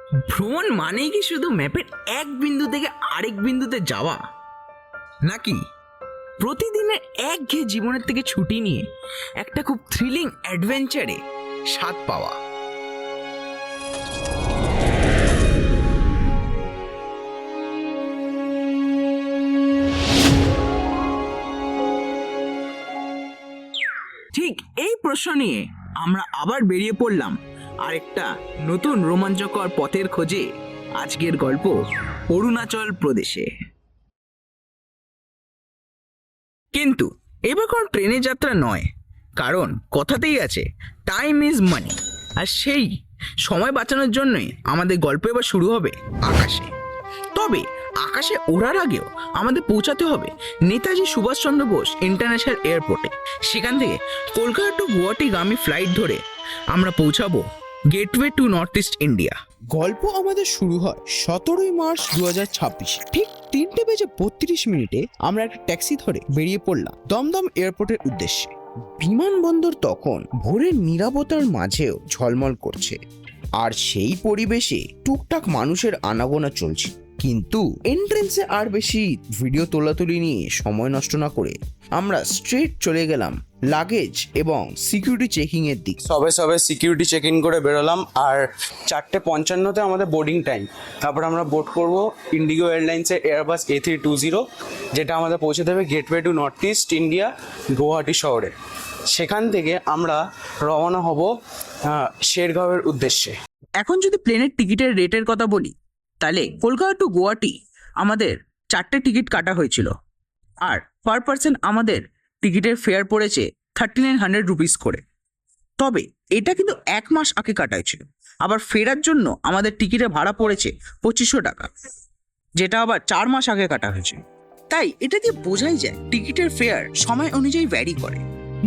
ভ্রমণ মানেই কি শুধু ম্যাপের এক বিন্দু থেকে আরেক বিন্দুতে যাওয়া, নাকি প্রতিদিনের একঘেয়ে জীবনের থেকে ছুটি নিয়ে একটা খুব থ্রিলিং অ্যাডভেঞ্চারে স্বাদ পাওয়া? ঠিক এই প্রশ্ন নিয়ে আমরা আবার বেরিয়ে পড়লাম আরেকটা নতুন রোমাঞ্চকর পথের খোঁজে। আজকের গল্প অরুণাচল প্রদেশে। কিন্তু এবার কোনো ট্রেনের যাত্রা নয়, কারণ কথাতেই আছে টাইম ইজ মানি। আর সেই সময় বাঁচানোর জন্যই আমাদের গল্প এবার শুরু হবে আকাশে। তবে আকাশে ওড়ার আগেও আমাদের পৌঁছাতে হবে নেতাজি সুভাষচন্দ্র বোস ইন্টারন্যাশনাল এয়ারপোর্টে। সেখান থেকে কলকাতা টু গুয়াহাটিগামী ফ্লাইট ধরে আমরা পৌঁছাবো gateway to north east India. গল্প আমাদের শুরু হয় 17ই মার্চ 2026। ঠিক 3:32 আমরা একটা ট্যাক্সি ধরে বেরিয়ে পড়লাম দমদম এয়ারপোর্টের উদ্দেশ্যে। বিমানবন্দর তখন ভোরের নীরবতার মাঝেও ঝলমল করছে, আর সেই পরিবেশে টুকটাক মানুষের আনাগোনা চলছে। কিন্তু এন্ট্রেন্সে আর বেশি ভিডিও তোলাতুলি নিয়ে সময় নষ্ট না করে আমরা স্ট্রেট চলে গেলাম লাগেজ এবং সিকিউরিটি চেকিং এর দিক। সবে সিকিউরিটি চেক ইন করে বেরোলাম, আর 4:55-তে আমাদের বোর্ডিং টাইম। তারপর আমরা বোর্ড করব ইন্ডিগো এয়ারলাইন্সের এয়ারবাস A320, যেটা আমাদের পৌঁছে দেবে gateway to north east India Guwahati শহরে। সেখান থেকে আমরা রওনা হব শেরগাঁওয়ের উদ্দেশ্যে। এখন যদি প্লেনের টিকিটের রেটের কথা বলি, তাহলে কলকাতা টু গুয়াহাটি আমাদের 4টে টিকিট কাটা হয়েছিল, আর পার পার্সন আমাদের টিকিটের ফেয়ার পড়েছে 3900 রুপিস করে। তবে এটা কিন্তু 1 মাস আগে কাটা হয়েছিল। আবার ফেরার জন্য আমাদের টিকিটের ভাড়া পড়েছে 2500 টাকা, যেটা আবার 4 মাস আগে কাটা হয়েছে। তাই এটা দিয়ে বোঝাই যায় টিকিটের ফেয়ার সময় অনুযায়ী ভ্যারি করে।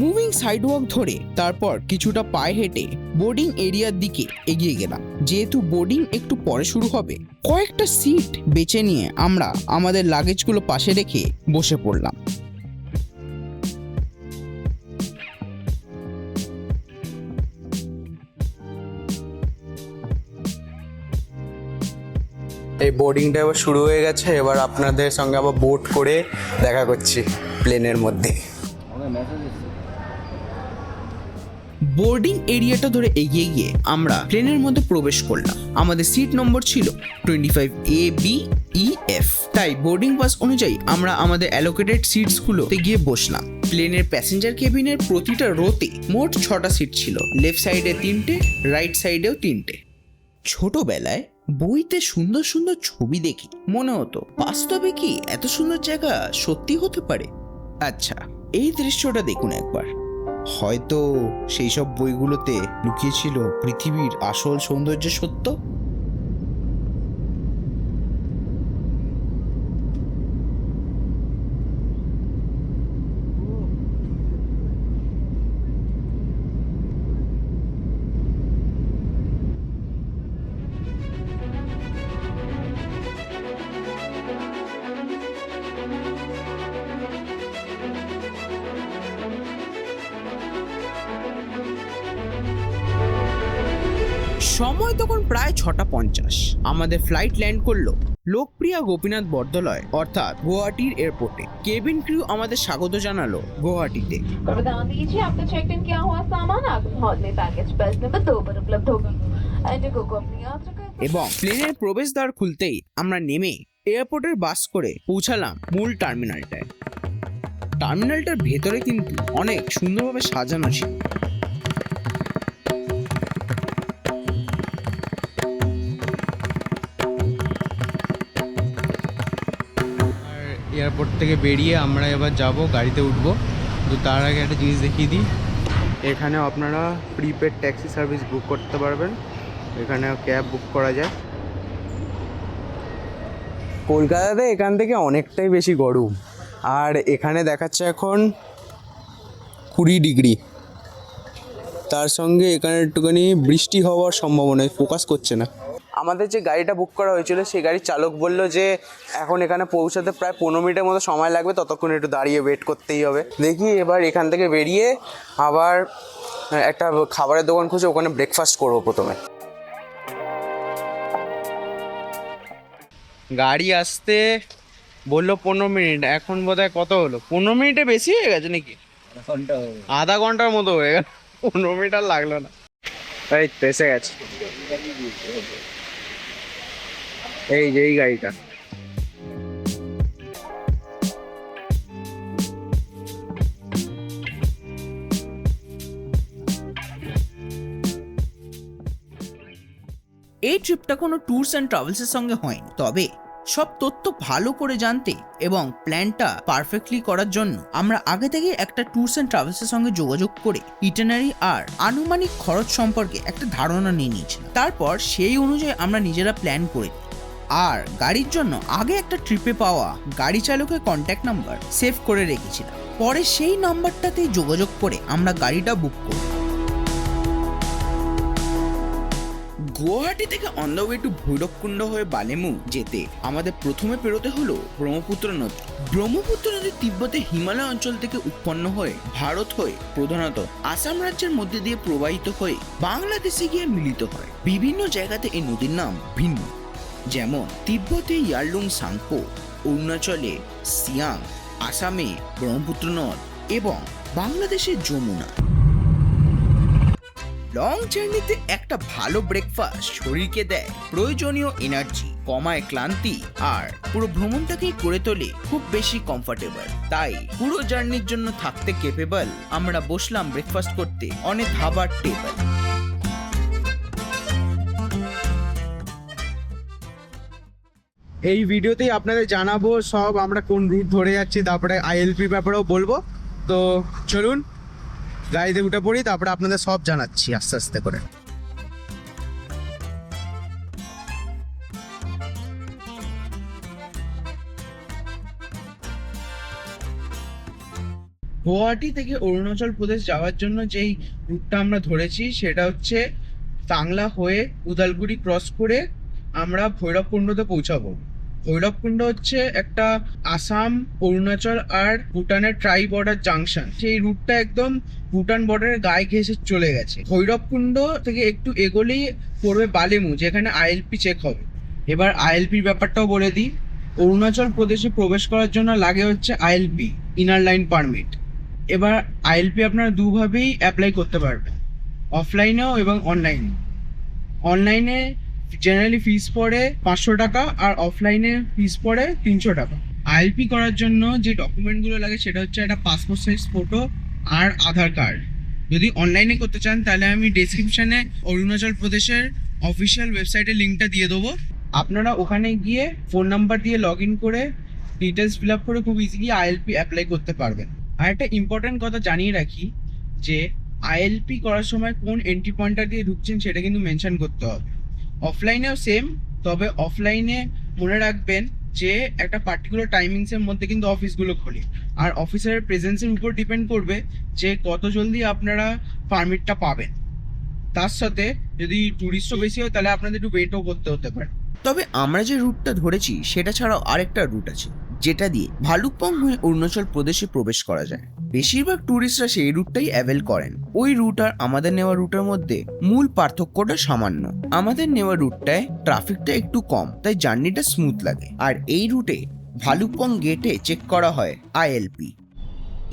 মুভিং সাইডওয়াক ধরে তারপর কিছুটা পায়ে হেঁটে বোর্ডিং এরিয়ার দিকে এগিয়ে গেলাম। যেহেতু বোর্ডিং একটু পরে শুরু হবে, কয়েকটা সিট বেছে নিয়ে আমরা আমাদের লাগেজগুলো পাশে রেখে বসে পড়লাম। এই বোর্ডিংটা এবার শুরু হয়ে গেছে। এবার আপনাদের সঙ্গে আবার বোট করে দেখা করছি প্লেনের মধ্যে। বোর্ডিং এরিয়াটা ধরে এগিয়ে গিয়ে আমরা প্লেনের মধ্যে প্রবেশ করলাম। আমাদের সিট নম্বর ছিল 25ABEF। তাই বোর্ডিং পাস অনুযায়ী আমরা আমাদের অ্যালোকেটেড সিটসগুলোতে গিয়ে বসলাম। প্লেনের প্যাসেঞ্জার কেবিনের প্রতিটা রোতে মোট 6টা সিট ছিল। লেফট সাইডে 3টে, রাইট সাইডেও 3টে। ছোটবেলায় বইতে সুন্দর সুন্দর ছবি দেখি, মনে হতো বাস্তবে কি এত সুন্দর জায়গা সত্যি হতে পারে। আচ্ছা, এই দৃশ্যটা দেখুন একবার। হয়তো সেই সব বইগুলোতে লুকিয়েছিল পৃথিবীর আসল সৌন্দর্য সত্য। সময় তখন প্রায় 6:50। আমাদের ফ্লাইট ল্যান্ড করলো লোকপ্রিয় গোপীনাথ বরদলয় অর্থাৎ গুয়াহাটির এয়ারপোর্টে। কেবিন ক্রিউ আমাদের স্বাগত জানালো গুয়াহাটিতে। এবং প্লেনের প্রবেশদ্বার খুলতেই আমরা নেমে এয়ারপোর্টের বাস করে পৌঁছালাম মূল টার্মিনালটায়। টার্মিনালটার ভেতরে কিন্তু অনেক সুন্দরভাবে সাজানো ছিল। এয়ারপোর্ট থেকে বেরিয়ে আমরা এবার যাব, গাড়িতে উঠবো। তো তার আগে একটা জিনিস দেখিয়ে দিই, এখানে আপনারা প্রিপেড ট্যাক্সি সার্ভিস বুক করতে পারবেন। এখানে ক্যাব বুক করা যায়। কলকাতাতে এখান থেকে অনেকটাই বেশি গরম, আর এখানে দেখাচ্ছে এখন 20 ডিগ্রি। তার সঙ্গে এখানে একটুখানি বৃষ্টি হওয়ার সম্ভাবনা, ফোকাস করছে না। আমাদের যে গাড়িটা বুক করা হয়েছিল সেই গাড়ির চালক বললো যে এখন এখানে পৌঁছাতে প্রায় 15 মিনিটের মতো সময় লাগবে, ততক্ষণ একটু দাঁড়িয়ে ওয়েট করতেই হবে। দেখি এবার এখান থেকে বেরিয়ে আবার একটা খাবারের দোকান খুঁজে ওখানে ব্রেকফাস্ট করবো প্রথমে। গাড়ি আসতে বললো 15 মিনিট, এখন বোধহয় কত হলো, 15 মিনিটে বেশি হয়ে গেছে নাকি? আধা ঘন্টার মতো হয়ে গেল, 15 মিনিট আর লাগলো না। এই তো এসে গেছে, এই যে এই গাড়িটা। এই ট্রিপটা কোনো ট্যুরস অ্যান্ড ট্রাভেলসের সঙ্গে হয়নি, তবে সব তথ্য ভালো করে জানতে এবং প্ল্যানটা পারফেক্টলি করার জন্য আমরা আগে থেকে একটা ট্যুরস অ্যান্ড ট্রাভেলসের সঙ্গে যোগাযোগ করে ইটিনারি আর আনুমানিক খরচ সম্পর্কে একটা ধারণা নিয়ে নিয়েছিলাম। তারপর সেই অনুযায়ী আমরা নিজেরা প্ল্যান করে দিই। আর গাড়ির জন্য আগে একটা ট্রিপে পাওয়া গাড়ি চালকের কন্ট্যাক্ট নাম্বার সেভ করে রেখেছিলাম, পরে সেই নাম্বারটাতেই যোগাযোগ করে আমরা গাড়িটা বুক করি। গুয়াহাটি থেকে on the way to Bhairabkunda হয়ে বালেমু যেতে আমাদের প্রথমে পেরোতে হলো ব্রহ্মপুত্র নদী। ব্রহ্মপুত্র নদী তিব্বতে হিমালয় অঞ্চল থেকে উৎপন্ন হয়ে ভারত হয়ে প্রধানত আসাম রাজ্যের মধ্যে দিয়ে প্রবাহিত হয়ে বাংলাদেশে গিয়ে মিলিত হয়। বিভিন্ন জায়গাতে এই নদীর নাম ভিন্ন, যেমন তিব্বতে ইয়ারলুং সাংপো, অরুণাচলে সিয়াং, আসামে ব্রহ্মপুত্র নদ এবং বাংলাদেশের যমুনা। লং জার্নিতে একটা ভালো ব্রেকফাস্ট শরীরকে দেয় প্রয়োজনীয় এনার্জি, কমায় ক্লান্তি আর পুরো ভ্রমণটাকেই করে তোলে খুব বেশি কমফোর্টেবল। তাই পুরো জার্নির জন্য থাকতে কেপেবল আমরা বসলাম ব্রেকফাস্ট করতে অনেক ধাবার টেবিল। এই ভিডিওতেই আপনাদের জানাবো সব আমরা কোন রুট ধরে যাচ্ছি, তারপরে আইএলপি ব্যাপারেও বলবো। তো চলুন গাড়িতে উঠে পড়ি, তারপরে আপনাদের সব জানাচ্ছি আস্তে আস্তে করে। গুয়াহাটি থেকে অরুণাচল প্রদেশ যাওয়ার জন্য যেই রুটটা আমরা ধরেছি সেটা হচ্ছে টাংলা হয়ে উদালগুড়ি ক্রস করে আমরা ভৈরবকুণ্ডতে পৌঁছাবো। ভৈরবকুণ্ড হচ্ছে একটা আসাম, অরুণাচল আর ভুটানের ট্রাই বর্ডার জাংশন। সেই রুটটা একদম ভুটান বর্ডারের গায়ে ঘেঁষে চলে গেছে। ভৈরবকুণ্ড থেকে একটু এগোলেই পড়বে বালেমু, যেখানে আইএলপি চেক হবে। এবার আইএলপির ব্যাপারটাও বলে দিই। অরুণাচল প্রদেশে প্রবেশ করার জন্য লাগে হচ্ছে আইএলপি, ইনার লাইন পারমিট। এবার আইএলপি আপনারা দুভাবেই অ্যাপ্লাই করতে পারবেন, অফলাইনেও এবং অনলাইনে। অনলাইনে জেনারেলি ফিস পড়ে 500 টাকা আর অফলাইনে ফিস পড়ে 300 টাকা। আইএলপি করার জন্য যে ডকুমেন্টগুলো লাগে সেটা হচ্ছে একটা পাসপোর্ট সাইজ ফটো আর আধার কার্ড। যদি অনলাইনে করতে চান তাহলে আমি ডেসক্রিপশানে অরুণাচল প্রদেশের অফিসিয়াল ওয়েবসাইটের লিঙ্কটা দিয়ে দেবো। আপনারা ওখানে গিয়ে ফোন নাম্বার দিয়ে লগ ইন করে ডিটেলস ফিল আপ করে খুব ইজিলি আইএলপি অ্যাপ্লাই করতে পারবেন। আর একটা ইম্পর্টেন্ট কথা জানিয়ে রাখি যে আইএলপি করার সময় কোন এন্ট্রি পয়েন্টটা দিয়ে ঢুকছেন সেটা কিন্তু মেনশন করতে হবে। অফলাইনেও সেম, তবে অফলাইনে মনে রাখবেন যে একটা পার্টিকুলার টাইমিংসের মধ্যে কিন্তু অফিসগুলো খোলে, আর অফিসারের প্রেজেন্সের উপর ডিপেন্ড করবে যে কত জলদি আপনারা পারমিটটা পাবেন। তার সাথে যদি টুরিস্টও বেশি হয় তাহলে আপনাদের একটু ওয়েটও করতে হতে পারে। তবে আমরা যে রুটটা ধরেছি সেটা ছাড়াও আরেকটা রুট আছে যেটা দিয়ে ভালুকপং হয়ে অরুণাচল প্রদেশে প্রবেশ করা যায়। বেশিরভাগ ট্যুরিস্টরা সেই রুটটাই অ্যাভেল করেন। ওই রুট আর আমাদের নেওয়া রুটের মধ্যে মূল পার্থক্যটা সামান্য। আমাদের নেওয়া রুটটায় ট্রাফিকটা একটু কম, তাই জার্নিটা স্মুথ লাগে। আর এই রুটে ভালুকপং গেটে চেক করা হয় আইএলপি।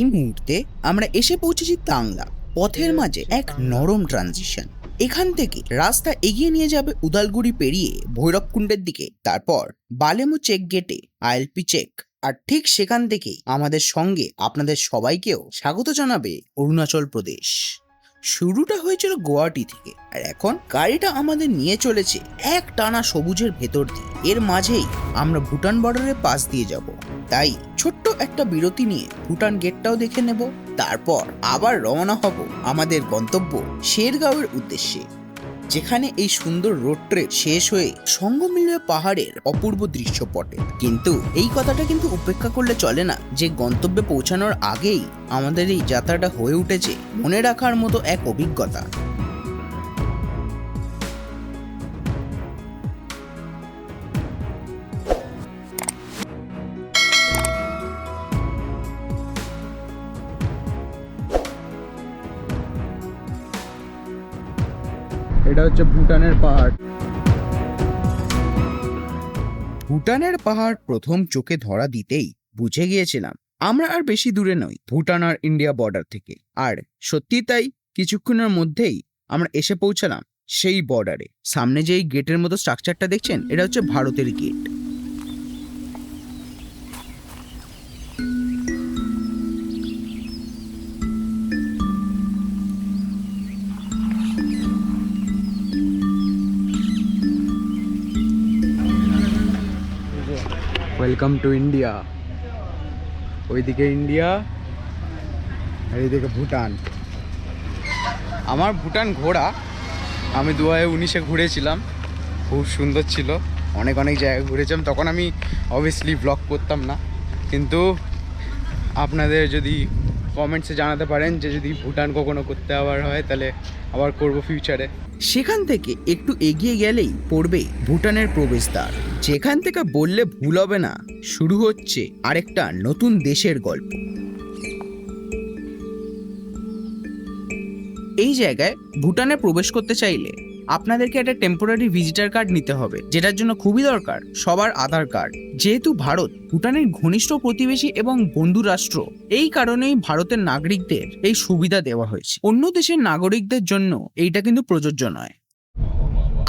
এই মুহূর্তে আমরা এসে পৌঁছেছি টাংলা। পথের মাঝে এক নরম ট্রানজিশন। এখান থেকে রাস্তা এগিয়ে নিয়ে যাবে উদালগুড়ি পেরিয়ে ভৈরবকুণ্ডের দিকে, তারপর বালেমু চেক গেটে আইএলপি চেক। আর ঠিক সেখান থেকেই আমাদের সঙ্গে আপনাদের সবাইকেও স্বাগত জানাবে অরুণাচল প্রদেশ। শুরুটা হয়েছিল গুয়াহাটি থেকে, আর এখন গাড়িটা আমাদের নিয়ে চলেছে এক টানা সবুজের ভেতর দিয়ে। এর মাঝেই আমরা ভুটান বর্ডারের পাশ দিয়ে যাব, তাই ছোট্ট একটা বিরতি নিয়ে ভুটান গেটটাও দেখে নেব। তারপর আবার রওনা হব আমাদের গন্তব্য শেরগাঁওয়ের উদ্দেশ্যে, যেখানে এই সুন্দর রোড ট্রিপ শেষ হয়ে সঙ্গম মিলবে পাহাড়ের অপূর্ব দৃশ্যপটে। কিন্তু এই কথাটা কিন্তু উপেক্ষা করলে চলে না যে গন্তব্যে পৌঁছানোর আগেই আমাদের এই যাত্রাটা হয়ে উঠেছে মনে রাখার মতো এক অভিজ্ঞতা। এটা হচ্ছে ভুটানের পাহাড়। ভুটানের পাহাড় প্রথম চোখে ধরা দিতেই বুঝে গিয়েছিলাম আমরা আর বেশি দূরে নই ভুটান আর ইন্ডিয়া বর্ডার থেকে। আর সত্যি তাই, কিছুক্ষণের মধ্যেই আমরা এসে পৌঁছালাম সেই বর্ডারে। সামনে যে এই গেটের মতো স্ট্রাকচারটা দেখছেন, এটা হচ্ছে ভারতের গেট। Welcome to India. ওইদিকে ইন্ডিয়া আর এইদিকে ভুটান। আমার ভুটান ঘোরা, আমি 2019-এ ঘুরেছিলাম, খুব সুন্দর ছিল। অনেক অনেক জায়গায় ঘুরেছিলাম, তখন আমি অবভিয়াসলি ব্লগ করতাম না, কিন্তু আপনাদের যদি কমেন্টসে জানাতে পারেন যে যদি ভুটান কখনো করতে আবার হয় তাহলে আবার করব ফিউচারে। সেখান থেকে একটু এগিয়ে গেলেই পড়বে ভুটানের প্রবেশদ্বার, যেখান থেকে বললে ভুল হবে না শুরু হচ্ছে আরেকটা নতুন দেশের গল্প। এই জায়গায় ভুটানে প্রবেশ করতে চাইলে আপনাদেরকে একটা টেম্পোরারি ভিজিটার কার্ড নিতে হবে, যেটার জন্য খুবই দরকার সবার আধার কার্ড। যেহেতু ভারত ভুটানের ঘনিষ্ঠ প্রতিবেশী এবং বন্ধু রাষ্ট্র, এই কারণেই ভারতের নাগরিকদের এই সুবিধা দেওয়া হয়েছে। অন্য দেশের নাগরিকদের জন্য এইটা কিন্তু প্রযোজ্য নয়।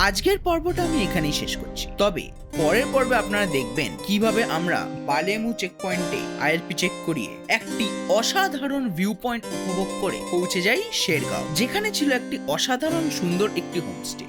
আজকের পর্বটা আমি এখানেই শেষ করছি, তবে পরের পর্বে আপনারা দেখবেন কিভাবে আমরা বালেমু চেক পয়েন্টে আইএলপি চেক করিয়ে একটি অসাধারণ ভিউ পয়েন্ট উপভোগ করে পৌঁছে যাই শেরগাঁও, যেখানে ছিল একটি অসাধারণ সুন্দর একটি হোমস্টে।